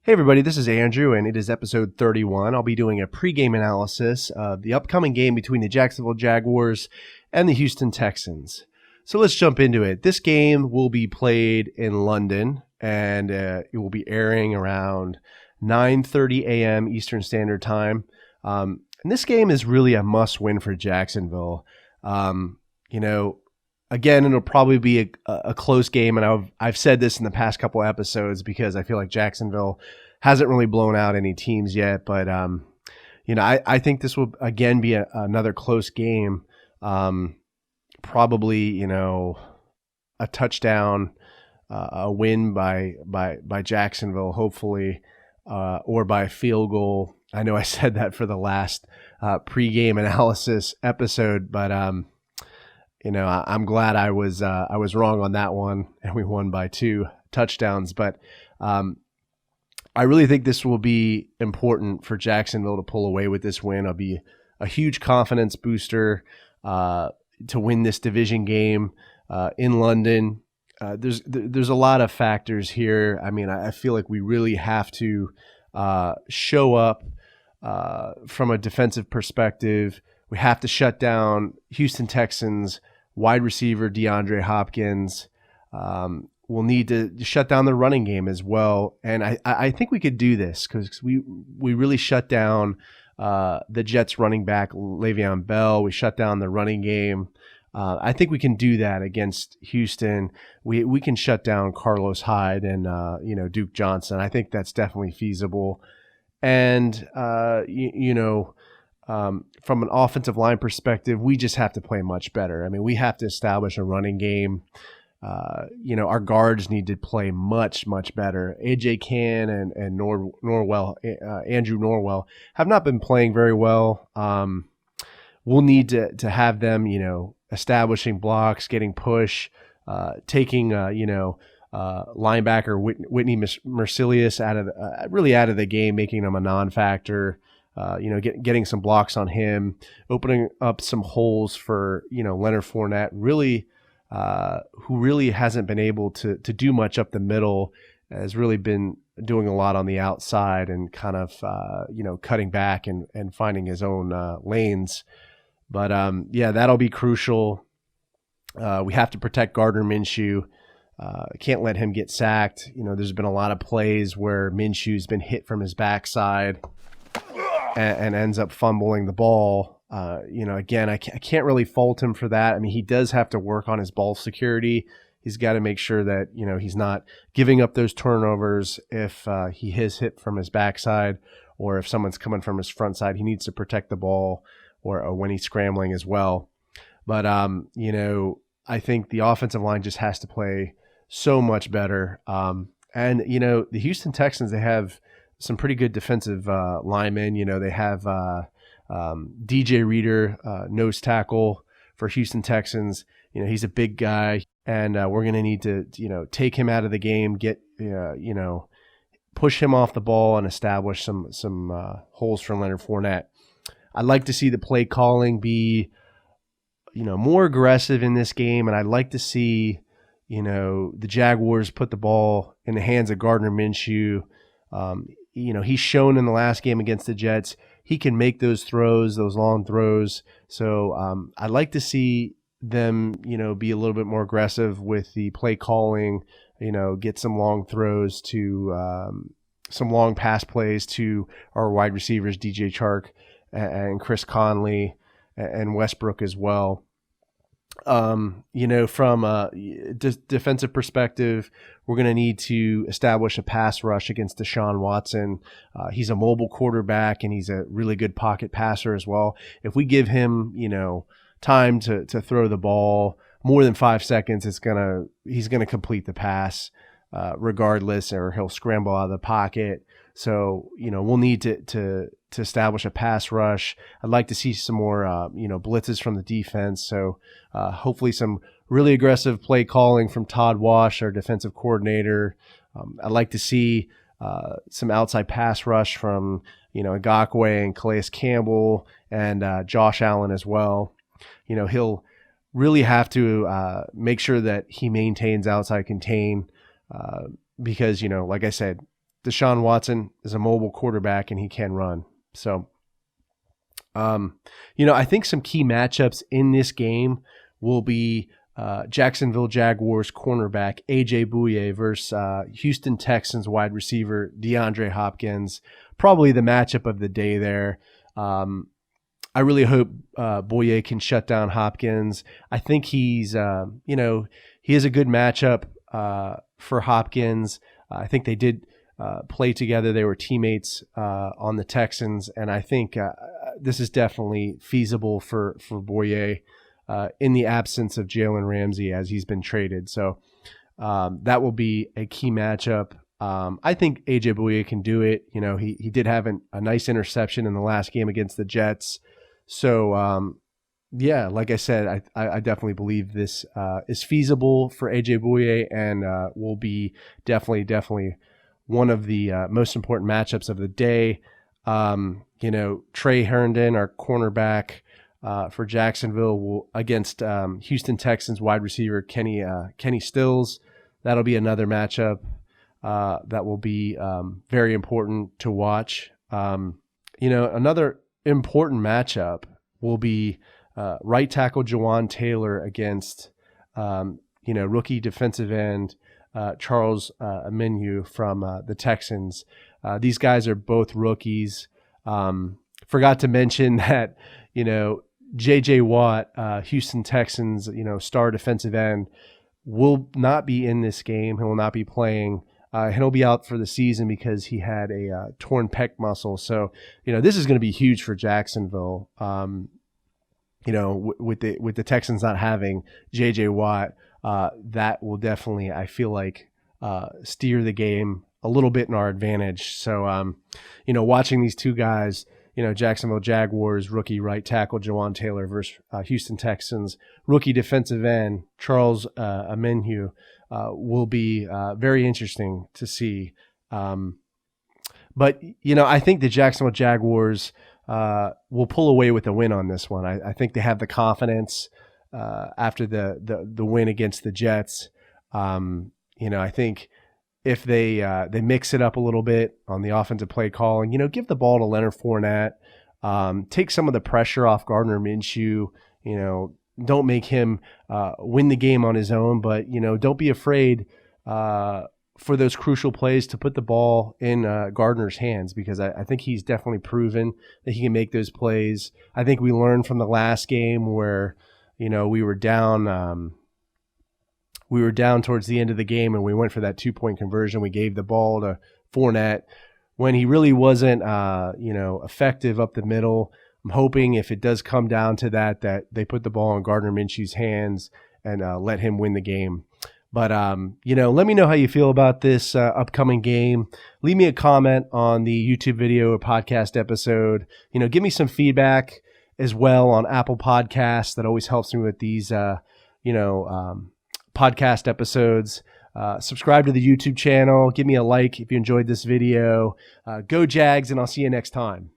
Hey everybody, this is Andrew, and it is episode 31. I'll be doing a pregame analysis of the upcoming game between the Jacksonville Jaguars and the Houston Texans. So let's jump into it. This game will be played in London, and it will be airing around 9:30 a.m. Eastern Standard Time. And this game is really a must-win for Jacksonville. Again, it'll probably be a close game, and I've said this in the past couple episodes because I feel like Jacksonville hasn't really blown out any teams yet. But I think this will again be another close game. Probably a touchdown, a win by Jacksonville, hopefully, or by a field goal. I know I said that for the last pregame analysis episode, but I'm glad I was wrong on that one, and we won by 2 touchdowns. But I really think this will be important for Jacksonville to pull away with this win. It'll be a huge confidence booster to win this division game in London. There's a lot of factors here. I mean, I feel like we really have to show up from a defensive perspective. We have to shut down Houston Texans wide receiver DeAndre Hopkins. We'll need to shut down the running game as well. And I think we could do this because we really shut down the Jets running back Le'Veon Bell. We shut down the running game. I think we can do that against Houston. We can shut down Carlos Hyde and Duke Johnson. I think that's definitely feasible. And from an offensive line perspective, we just have to play much better. I mean, we have to establish a running game. Our guards need to play much, much better. A.J. Cann and Andrew Norwell have not been playing very well. We'll need to have them, establishing blocks, getting push, taking, linebacker Whitney Mercilus out of the game, making him a non-factor. Getting some blocks on him, opening up some holes for, Leonard Fournette, who really hasn't been able to do much up the middle, has really been doing a lot on the outside and kind of, cutting back and finding his own lanes. But, that'll be crucial. We have to protect Gardner Minshew. Can't let him get sacked. There's been a lot of plays where Minshew's been hit from his backside and ends up fumbling the ball. Again, I can't really fault him for that. I mean, he does have to work on his ball security. He's got to make sure that, he's not giving up those turnovers if he is hit from his backside or if someone's coming from his front side. He needs to protect the ball or when he's scrambling as well. But, I think the offensive line just has to play so much better. And the Houston Texans, they have some pretty good defensive linemen. They have DJ Reader, nose tackle for Houston Texans. He's a big guy, and we're going to need to, take him out of the game, get, push him off the ball and establish some holes for Leonard Fournette. I'd like to see the play calling be, more aggressive in this game, and I'd like to see, the Jaguars put the ball in the hands of Gardner Minshew. He's shown in the last game against the Jets, he can make those throws, those long throws. So I'd like to see them, be a little bit more aggressive with the play calling, get some long throws to some long pass plays to our wide receivers, DJ Chark and Chris Conley and Westbrook as well. From a defensive perspective, we're going to need to establish a pass rush against Deshaun Watson. He's a mobile quarterback, and he's a really good pocket passer as well. If we give him, time to throw the ball more than 5 seconds, he's going to complete the pass regardless, or he'll scramble out of the pocket. So, we'll need to establish a pass rush. I'd like to see some more, blitzes from the defense. So hopefully some really aggressive play calling from Todd Wash, our defensive coordinator. I'd like to see some outside pass rush from, Ngakoue and Calais Campbell and Josh Allen as well. He'll really have to make sure that he maintains outside contain because, like I said, Deshaun Watson is a mobile quarterback and he can run. So, I think some key matchups in this game will be Jacksonville Jaguars cornerback A.J. Bouye versus Houston Texans wide receiver DeAndre Hopkins. Probably the matchup of the day there. I really hope Bouye can shut down Hopkins. I think he's, he is a good matchup for Hopkins. I think they did play together. They were teammates on the Texans, and I think this is definitely feasible for Bouye in the absence of Jalen Ramsey as he's been traded. So that will be a key matchup. I think A.J. Bouye can do it. He did have a nice interception in the last game against the Jets. So, like I said, I definitely believe this is feasible for A.J. Bouye and will be definitely one of the most important matchups of the day. Trey Herndon, our cornerback for Jacksonville, against Houston Texans wide receiver Kenny Stills. That'll be another matchup that will be very important to watch. Another important matchup will be right tackle Jawan Taylor against rookie defensive end Charles Omenihu from the Texans. These guys are both rookies. Forgot to mention that J.J. Watt, Houston Texans star defensive end, will not be in this game. He will not be playing. He'll be out for the season because he had a torn pec muscle. So, this is going to be huge for Jacksonville. With the Texans not having J.J. Watt, that will definitely, I feel like, steer the game a little bit in our advantage. So, watching these two guys, Jacksonville Jaguars rookie right tackle Jawan Taylor versus Houston Texans rookie defensive end Charles Omenihu, will be very interesting to see. But I think the Jacksonville Jaguars will pull away with a win on this one. I think they have the confidence after the win against the Jets. I think if they mix it up a little bit on the offensive play calling, give the ball to Leonard Fournette, take some of the pressure off Gardner Minshew, don't make him win the game on his own, but, don't be afraid for those crucial plays to put the ball in Gardner's hands, because I think he's definitely proven that he can make those plays. I think we learned from the last game where, we were down towards the end of the game and we went for that 2-point conversion. We gave the ball to Fournette when he really wasn't, effective up the middle. I'm hoping if it does come down to that they put the ball in Gardner Minshew's hands and let him win the game. But, let me know how you feel about this upcoming game. Leave me a comment on the YouTube video or podcast episode. Give me some feedback as well on Apple Podcasts. That always helps me with these, podcast episodes. Subscribe to the YouTube channel. Give me a like if you enjoyed this video. Go Jags, and I'll see you next time.